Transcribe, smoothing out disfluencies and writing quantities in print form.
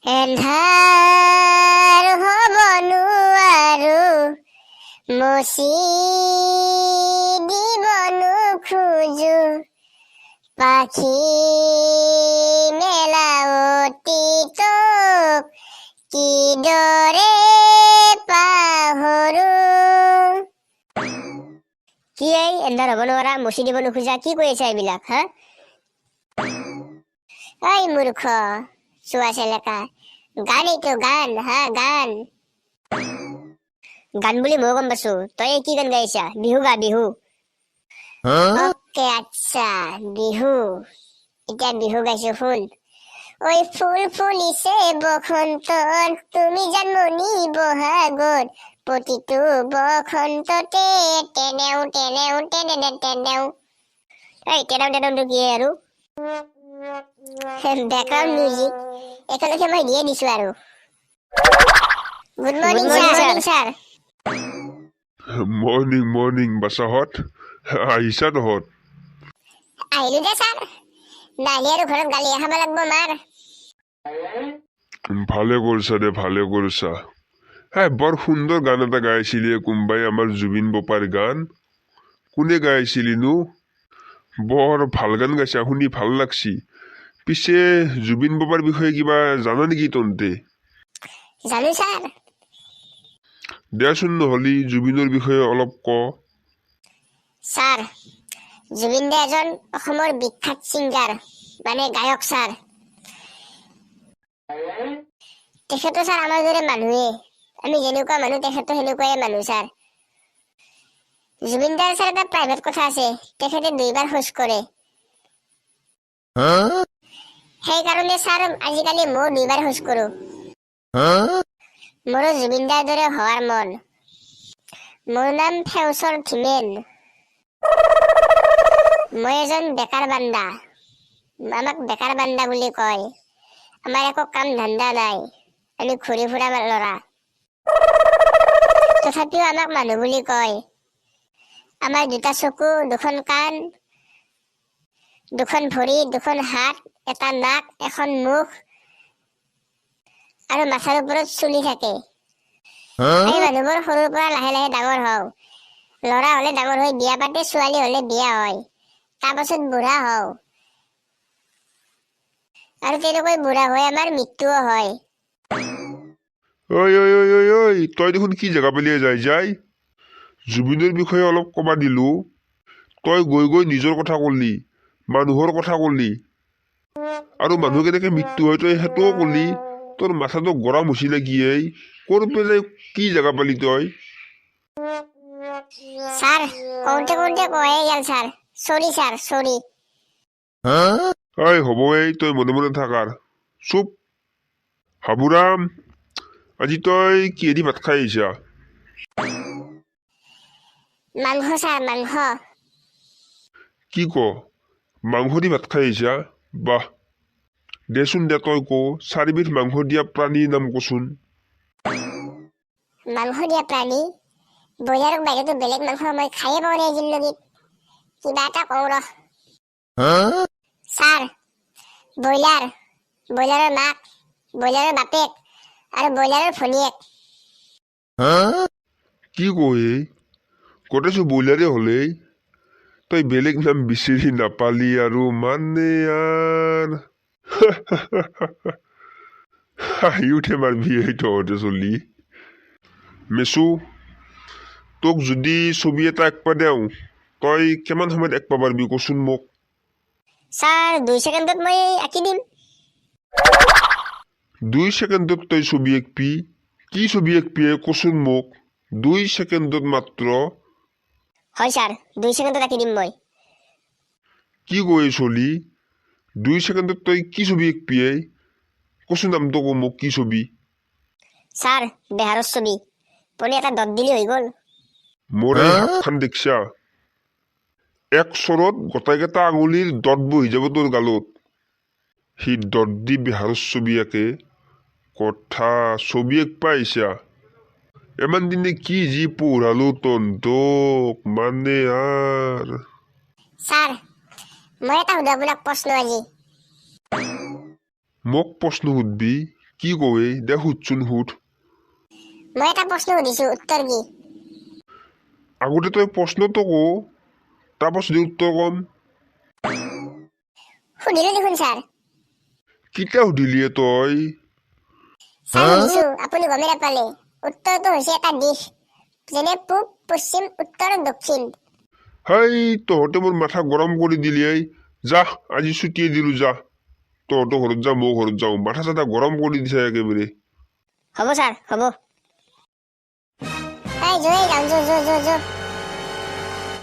এন্ধাৰ হবনো আৰু মচি দিবনো খোজো পাখি মেলাৱতী তোক কিদৰে পাহৰো। কি এন্ধাৰ হব নোৱাৰা মচি দিব নোখোজা কি কৈ আছা এইবিলাক হা? ঐ মূৰ্খ চোৱা চেলেকা, গান এইটো গান হা গান। গান বুলি মই গম পাইছো, তই কি গান গাইছা? বিহু গা বিহু। অকে আচ্ছা বিহু, এতিয়া বিহু গাইছো শুন। ঐ ফুল ফুলিছে বসন্তত তুমি জানমনি বহাগত প্ৰতিটো বসন্ততে তেনেও তেনেও তেনে তেনেও। এই তেনেও তেনেওটো কি আৰু? বেকগ্ৰাউণ্ড মিউজিক একেলগে মই দিয়ে দিছো আৰু। Good morning sir. Morning morning বাচাহঁত, আহিছা তহঁত? আহিলো দে ছাৰ, নাহিলে আৰু ঘৰত গালি খাব লাগব মাৰ। ভালে কৰিছা দে ভালে কৰিছা। বৰ সুন্দৰ গান এটা গাইছিলি কোনোবাই, আমাৰ জুবিন বপাৰ গান। কোনে গাইছিলিনো? বৰ ভাল গান গাইছা, শুনি ভাল লাগছি। পিছে জুবিন বপাৰ বিষয়ে কিবা জানা নেকি তহঁতে? জানো ছাৰ। দেচোন নহলি জুবিনৰ বিষয়ে অলপ ক। ছাৰ জুবিন দা এজন অসমৰ বিখ্যাত ছিংগাৰ মানে গায়ক ছাৰ। তেখেতো ছাৰ আমাৰ দৰে মানুহে, আমি যেনেকুৱা মানুহ তেখেতো সেনেকুৱাই মানুহ ছাৰ। জুবিন দাৰ ছাৰ এটা প্ৰাইভেট কথা আছে, তেখেতে 2 বাৰ শৌচ কৰে। সেইকাৰণে ছাৰ আজিকালি মই 2 বাৰ শৌচ কৰো। মোৰো জুবিন দাৰ দৰে হোৱাৰ মন। মোৰ নাম ফেউচৰ ধীমেন। মই এজন বেকাৰ বান্দা, আমাক বেকাৰ বান্দা বুলি কয়। আমাৰ একো কাম ধান্দা নাই, আমি ঘূৰি ফুৰা ল'ৰা। তথাপিও আমাক মানুহ বুলি কয়। আমাৰ 2টা চকু, 2খন কাণ, 2খন ভৰি, 2খন হাত, এটা নাক, এখন মুখ আৰু মাথাৰ ওপৰত চুলি থাকে। এই মানুহবোৰ সৰুৰ পৰা লাহে লাহে ডাঙৰ হওঁ। ল'ৰা হলে ডাঙৰ হৈ বিয়া পাতে, ছোৱালী হলে বিয়া হয়, তাৰপাছত বুঢ়া হওঁ আৰু তেনেকৈ বুঢ়া হৈ আমাৰ মৃত্যুও হয়। ঐ তই দেখোন কি জেগা পেলিয়ে যাই জুবিনৰ বিষয়ে অলপ কবা দিলো, তই গৈ নিজৰ কথা কলি, মানুহৰ কথা কলি, আৰু মানুহ কেনেকে মৃত্যু হয় তই সেইটোও কলি। তোৰ মাথাটো গৰম হৈছি নে কি? ক'ৰ পেলাই কি জেগা পালি তই? ছাৰ কওঁতে কৈয়ে গেল ছাৰ, চৰি ছাৰ চৰি। হ'ব তই মনে মনে থাক আৰ চুপ। হাবুৰাম, আজি তই কিহেদি ভাত খাই আহিছা? মাংস ছাৰ মাংস। কি ক, মাংস দি ভাত খাই আহিছা? বাহ, দেচোন দে তই ক, 4বিধ মাংস দিয়া প্ৰাণীৰ নাম কচোন। মাংস দিয়া প্ৰাণী? ব্ৰইলাৰৰ বাহিৰতো বেলেগ মাংস মই খায়ে পোৱা নাই জিন্দগীত। কিবা এটা কওঁ ৰ। ছাৰ ব্ৰইলাৰৰ মাক, ব্ৰইলাৰৰ বাপেক আৰু ব্ৰইলাৰৰ ভনীয়েক। কি কয় কতেছো ব্ৰইলাৰে হলে? তই বেলেগ নাম বিচাৰি নাপালি আৰু মানে আৰ। হাঁহি উঠে মাৰবি তহঁতে চলি। মেচু, তোক যদি ছবি এটা আঁকবা দেও, তই কিমান সময়ত আঁকবা পাৰবি কচোন মোক? ছাৰ 2 ছেকেণ্ডত মই আঁকি দিম। 2 ছেকেণ্ডত তই ছবি আঁকবি? কি ছবি আঁকবি কচোন মোক? 2 ছেকেণ্ডত মাত্ৰ? হয় ছাৰ 2 ছেকেণ্ডত আঁকি দিম মই। কি কৈ চলি? 2 ছেকেণ্ডত তই কি ছবি আঁকবি কচোন নামটো ক মোক, কি ছবি? ছাৰ বেহাৰৰ ছবি, পনি এটা দত দিলি হৈ গ'ল। মোৰ এই হাতখন দেখছা? এক চৰত গোটাইকেইটা আঙুলিৰ দত বহি যাব তোৰ গালত। সি দত দি বেহাৰৰ ছবি আঁকে। কথা ছবি আঁকবা আহিছা? ইমান দিনে কি যি পঢ়ালো তহঁতক মানে আৰ। ছাৰ মই এটা সোধো আপোনাক প্ৰশ্ন আজি। মোক প্ৰশ্ন সুধবি? কি কৱে দে সুধচোন সুধ মই এটা প্ৰশ্ন সুধিছো উত্তৰ কি আগতে তই প্ৰশ্নটো কো তাৰপাছত উত্তৰ কম সুধিলো দেখোন ছাৰ কিটা সুধিলিয়ে তই ছাৰ সুধিছো আপুনি গমে নাপালে উত্তৰটো হৈছে এটা দিশ যেনে পূব পশ্চিম উত্তৰ দক্ষিণ হাই তহঁতে মোৰ মাথা গৰম কৰি দিলিয়াই যা আজি ছুটিয়ে দিলো যা তহঁতৰ ঘৰত যা মই ঘৰত যাওঁ মাথা চাথা গৰম কৰি দিছে একেবাৰে হ'ব ছাৰ হ'ব এই জয় যাওঁ